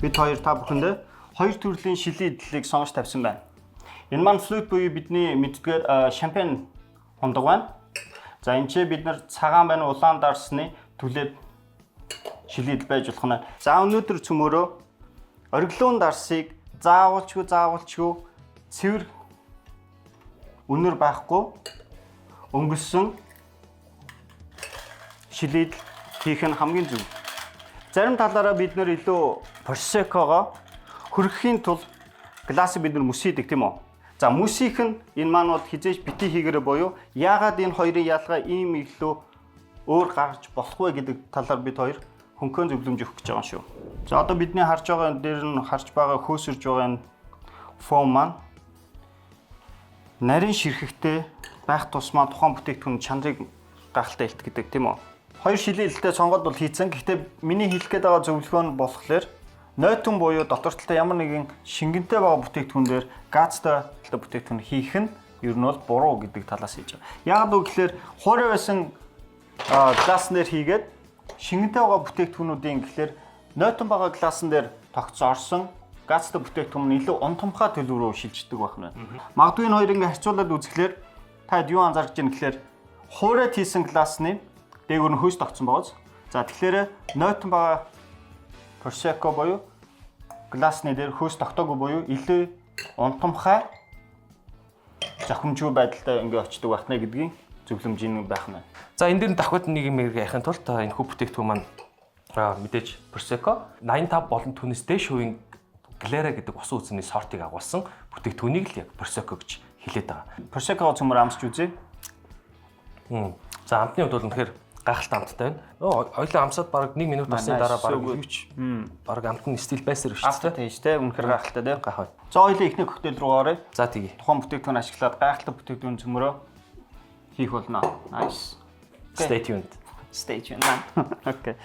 бид хоёр та бүхэндээ хоёр төрлийн шилийн эдлийг сонгож тавьсан байна. Энэ маань флют буюу бидний мэддгээр шампань хундаг байна. За энэ ч бид нар цагаан байна улаан дарсны түлээд шилээд байж болох нь. За өнөөдөр цөмөрөө ориглон дарсыг заавалчгүй цэвэр өнөр байхгүй өнгөссөн шилээд хийх нь хамгийн зөв. Зарим талаараа бид нэр илүү Prosecco-го хөрөхийн тулд гласыг бид нар мөсийдэг тийм үү? За мөсийнх нь энэ маанууд хизээж бити хийгээрэй буюу яагаад энэ хоёрын ялгаа ийм илүү өөр гарч болохгүй гэдэг талаар бид хоёр хөнхөн зөвлөмж өгөх гэж байгаа шүү. За одоо бидний харж байгаа дээр нь харж байгаа хөөсөрж байгаа энэ фом маань нарийн ширхэгтэй байх тусмаа тухайн бүтээгдэхүүн чанарыг гахалтай илтгэдэг тийм үү? Хоёр шилийн элдэлтэй сонгоод бол хийцэн. Гэхдээ миний хэлэх гээд байгаа зөвлөгөө нь болохоор нойтон буюу дотор талтай ямар нэгэн шингэнтэй байгаа бүтээгдэхүүн дээр газтай бүтээгдэхүүн хийх нь ер нь бол буруу гэдэг талаас хийж байгаа. Яг нь гэхээр хуурай байсан гласн дээр хийгээд шингэнтэй байгаа бүтээгдэхүүнүүдийн гэхээр нойтон байгаа гласн дээр тогтцоо орсон газтай бүтээгдэхүүн нь илүү унтамхай төлөв рүү шилждэг байх нь. Магадгүй энэ хоёрыг харьцуулаад үзэхлээр та юу анзаарч байна гэхээр хуурайд хийсэн гласны дээгүүр нь хөөс тогтсон байгааз. За тэгэхээр нойтон байгаа Prosecco буюу гласны дээр хөөс тогтоогүй буюу илүү унтамхай зохимжгүй байдалтай ингээ очдөг байх нэ гэдгийг зөвлөмжийн байх нь. За энэ дээр давхад нэг юм ярихын тулд энэ хүү бүтээгдэхүүн маань мэдээж Prosecco 85 болон түүнээс дээш хувийн Glera гэдэг усан үзмний сортыг агуулсан бүтээгдэхүүнийг л яг Prosecco гэж хэлээд байгаа. Prosecco цөмөр амсч үзье. За амтны хувьд бол үнэхээр гайхалтай амттай байна. Хоёлаа амсаад бараг 1 минут насны дараа бараг юуч бараг амтны стил байсаар шүү дээ. Тийм шүү дээ. Үнэхээр гайхалтай дээ. Гайхав. За хоёлаа ихний коктейл руу оръё. За тэгье. Тухайн бүтээгдэхүүн ашиглаад гайхалтай бүтээгдэхүүн цөмөрөө хийх болно. Nice. Stay tuned. Stay tuned. Okay.